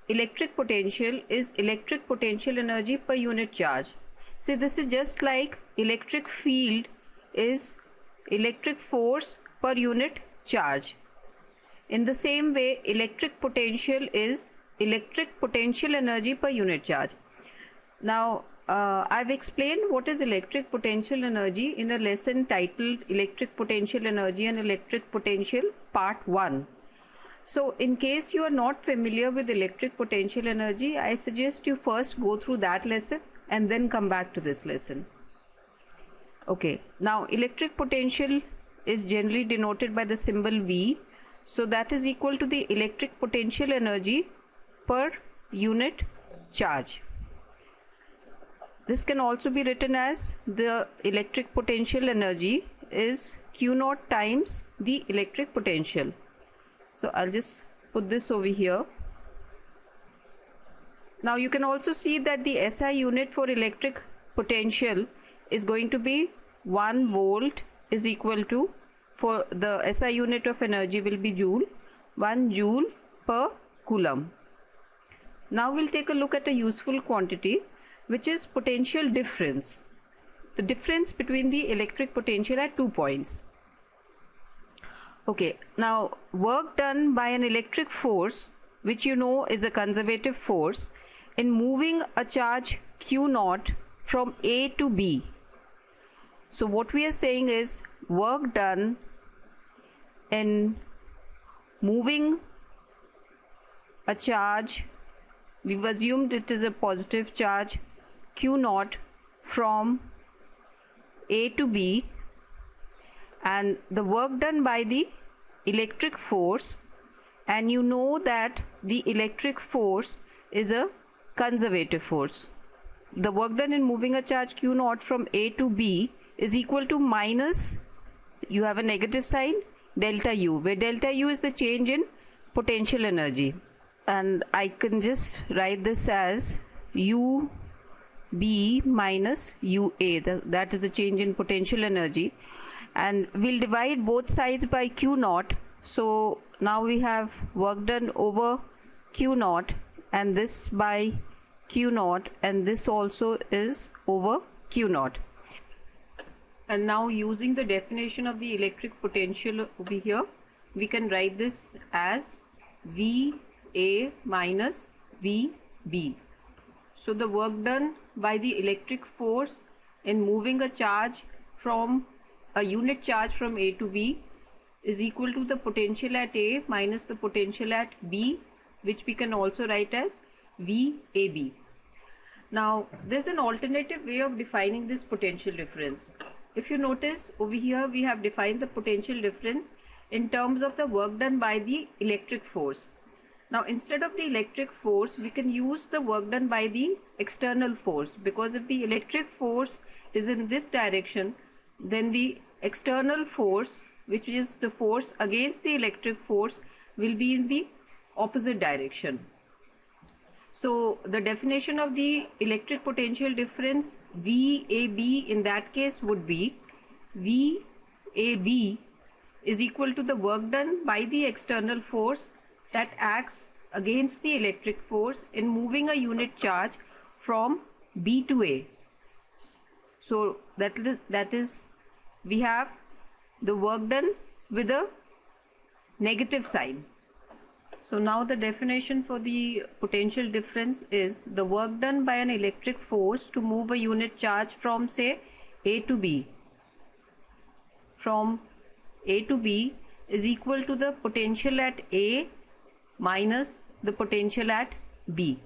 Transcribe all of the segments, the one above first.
electric potential is electric potential energy per unit charge. See, this is just like electric field is electric force per unit charge. In the same way, electric potential is electric potential energy per unit charge. Now, I've explained what is electric potential energy in a lesson titled Electric Potential Energy and Electric Potential Part 1. So, in case you are not familiar with electric potential energy, I suggest you first go through that lesson and then come back to this lesson. Okay, now electric potential is generally denoted by the symbol V. So, that is equal to the electric potential energy per unit charge. This can also be written as the electric potential energy is Q naught times the electric potential. So I'll just put this over here. Now you can also see that the SI unit for electric potential is going to be 1 volt is equal to, for the SI unit of energy will be joule, 1 joule per coulomb. Now we'll take a look at a useful quantity, which is potential difference, the difference between the electric potential at 2 points. Okay, now work done by an electric force, which you know is a conservative force, in moving a charge Q naught from A to B. So what we are saying is work done in moving a charge, we've assumed it is a positive charge, Q naught from A to B, and the work done by the electric force, and you know that the electric force is a conservative force. The work done in moving a charge Q naught from A to B is equal to minus, you have a negative sign, delta U, where delta U is the change in potential energy, and I can just write this as U B minus UA, that is the change in potential energy, and we'll divide both sides by Q naught. So now we have work done over Q naught, and this by Q naught, and this also is over Q naught. And now using the definition of the electric potential over here, we can write this as VA minus VB. So the work done by the electric force in moving a charge from a unit charge from A to B is equal to the potential at A minus the potential at B, which we can also write as VAB. Now there's an alternative way of defining this potential difference. If you notice over here, we have defined the potential difference in terms of the work done by the electric force. Now instead of the electric force, we can use the work done by the external force, because if the electric force is in this direction, then the external force, which is the force against the electric force, will be in the opposite direction. So the definition of the electric potential difference VAB in that case would be VAB is equal to the work done by the external force that acts against the electric force in moving a unit charge from B to A. So that is we have the work done with a negative sign. So now the definition for the potential difference is the work done by an electric force to move a unit charge from, say, A to B. From A to B is equal to the potential at A minus the potential at B.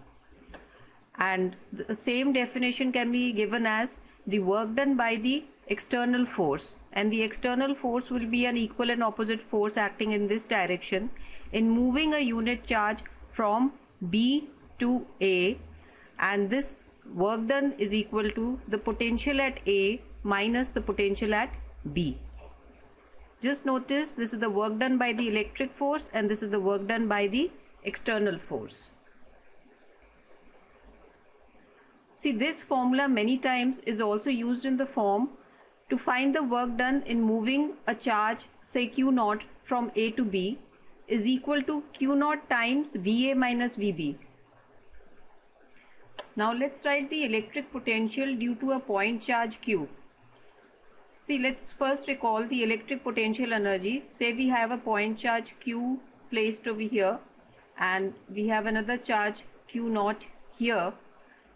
And the same definition can be given as the work done by the external force, and the external force will be an equal and opposite force acting in this direction in moving a unit charge from B to A, and this work done is equal to the potential at A minus the potential at B. Just notice this is the work done by the electric force and this is the work done by the external force. See, this formula many times is also used in the form to find the work done in moving a charge, say Q naught from A to B, is equal to Q naught times VA minus VB. Now let's write the electric potential due to a point charge Q. See, let's first recall the electric potential energy. Say we have a point charge Q placed over here and we have another charge Q naught here.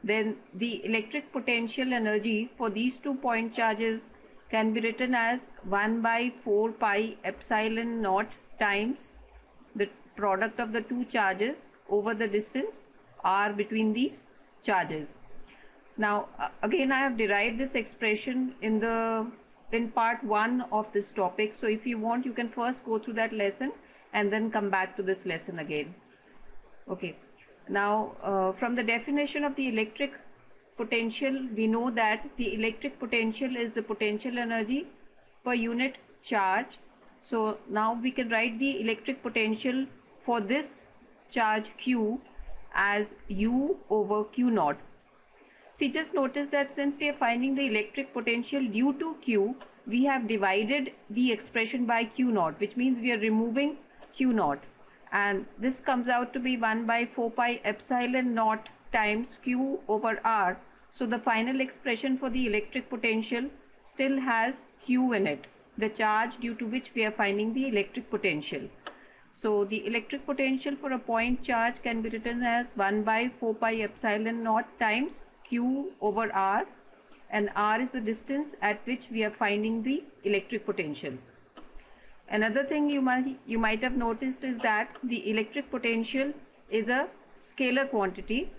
Then the electric potential energy for these 2 point charges can be written as 1 by 4 pi epsilon naught times the product of the 2 charges over the distance r between these charges. Now again I have derived this expression in part 1 of this topic, so if you want you can first go through that lesson and then come back to this lesson again. Okay, now from the definition of the electric potential, we know that the electric potential is the potential energy per unit charge. So now we can write the electric potential for this charge Q as U over Q naught. See, just notice that since we are finding the electric potential due to Q, we have divided the expression by Q naught, which means we are removing Q naught. And this comes out to be 1 by 4 pi epsilon naught times Q over R. So the final expression for the electric potential still has Q in it, the charge due to which we are finding the electric potential. So the electric potential for a point charge can be written as 1 by 4 pi epsilon naught times Q over R, and R is the distance at which we are finding the electric potential. Another thing you might have noticed is that the electric potential is a scalar quantity,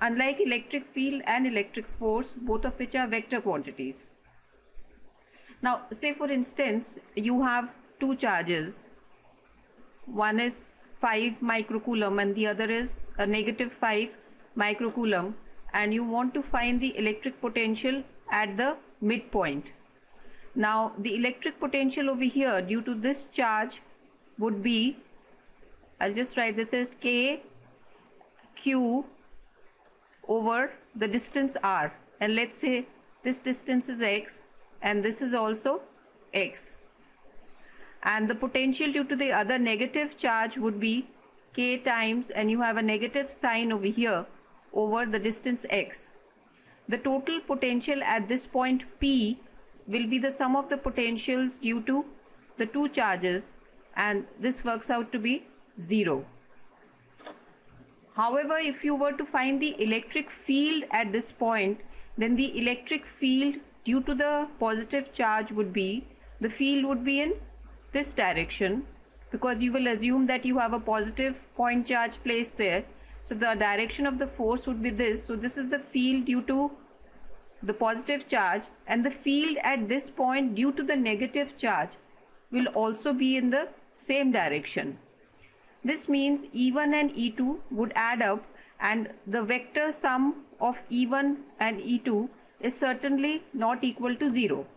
unlike electric field and electric force, both of which are vector quantities. Now say for instance you have 2 charges, one is 5 microcoulomb and the other is a negative 5 microcoulomb, and you want to find the electric potential at the midpoint. Now the electric potential over here due to this charge would be, I'll just write this as K Q over the distance R, and let's say this distance is x and this is also x, and the potential due to the other negative charge would be K times, and you have a negative sign over here, over the distance x. The total potential at this point P will be the sum of the potentials due to the 2 charges, and this works out to be 0. However, if you were to find the electric field at this point, then the electric field due to the positive charge would be, the field would be in this direction, because you will assume that you have a positive point charge placed there. So the direction of the force would be this. So this is the field due to the positive charge, and the field at this point due to the negative charge will also be in the same direction. This means E1 and E2 would add up, and the vector sum of E1 and E2 is certainly not equal to 0.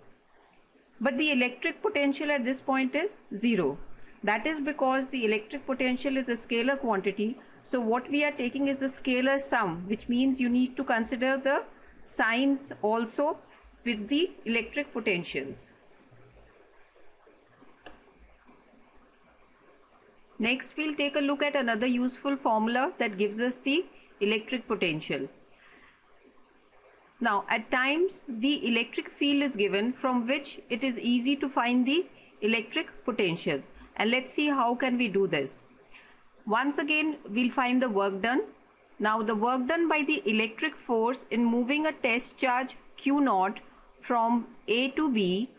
But the electric potential at this point is 0. That is because the electric potential is a scalar quantity. So what we are taking is the scalar sum, which means you need to consider the signs also with the electric potentials. Next, we'll take a look at another useful formula that gives us the electric potential. Now, at times the electric field is given from which it is easy to find the electric potential, and let's see how can we do this. Once again, we'll find the work done. Now the work done by the electric force in moving a test charge Q naught from A to B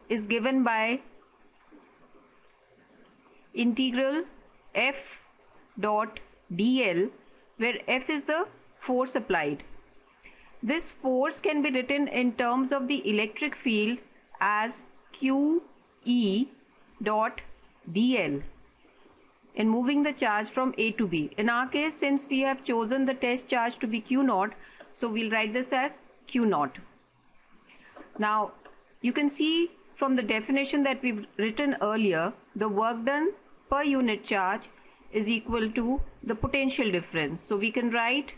is given by integral F dot dl, where F is the force applied. This force can be written in terms of the electric field as Q E dot dl in moving the charge from A to B. In our case, since we have chosen the test charge to be Q naught, so we'll write this as Q naught. Now you can see from the definition that we've written earlier, the work done per unit charge is equal to the potential difference. So we can write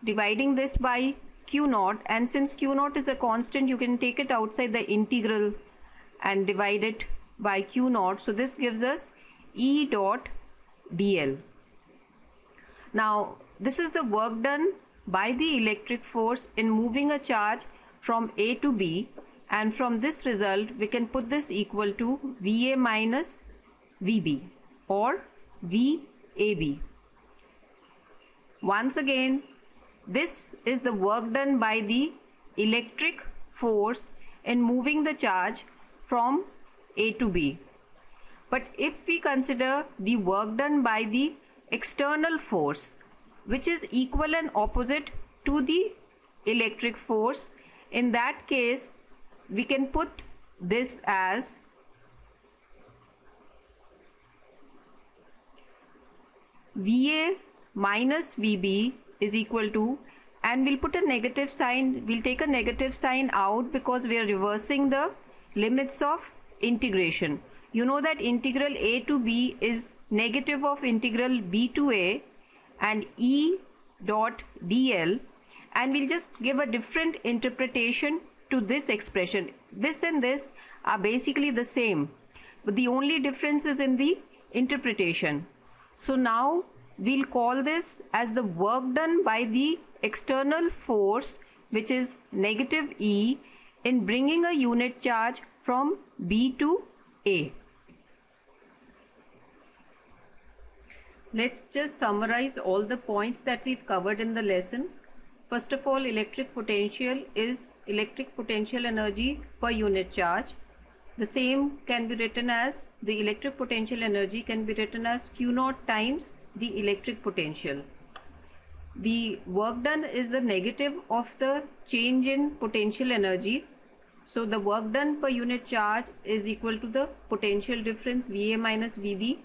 dividing this by Q naught, and since Q naught is a constant, you can take it outside the integral and divide it by Q naught. So this gives us E dot dl. Now this is the work done by the electric force in moving a charge from A to B, and from this result we can put this equal to VA minus VB or VAB. Once again, this is the work done by the electric force in moving the charge from A to B. But if we consider the work done by the external force, which is equal and opposite to the electric force, in that case we can put this as VA minus VB is equal to, and we'll put a negative sign, we'll take a negative sign out because we are reversing the limits of integration. You know that integral A to B is negative of integral B to A and E dot dl, and we'll just give a different interpretation to this expression. This and this are basically the same, but the only difference is in the interpretation. So now we'll call this as the work done by the external force, which is negative E, in bringing a unit charge from B to A. Let's just summarize all the points that we've covered in the lesson. First of all, electric potential is electric potential energy per unit charge. The same can be written as, the electric potential energy can be written as Q naught times the electric potential. The work done is the negative of the change in potential energy. So the work done per unit charge is equal to the potential difference VA minus VB.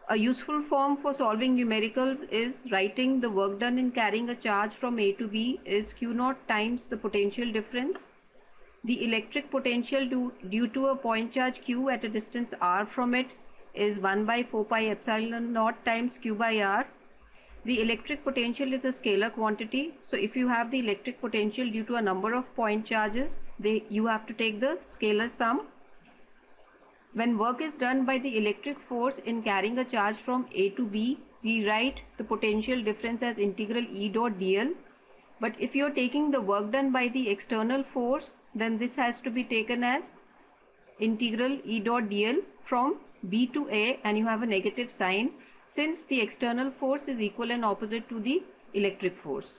A useful form for solving numericals is writing the work done in carrying a charge from A to B is Q naught times the potential difference. The electric potential due to a point charge Q at a distance r from it is 1 by 4 pi epsilon naught times Q by r. The electric potential is a scalar quantity, so if you have the electric potential due to a number of point charges, you have to take the scalar sum. When work is done by the electric force in carrying a charge from A to B, we write the potential difference as integral E dot dl. But if you are taking the work done by the external force, then this has to be taken as integral E dot dl from B to A, and you have a negative sign since the external force is equal and opposite to the electric force.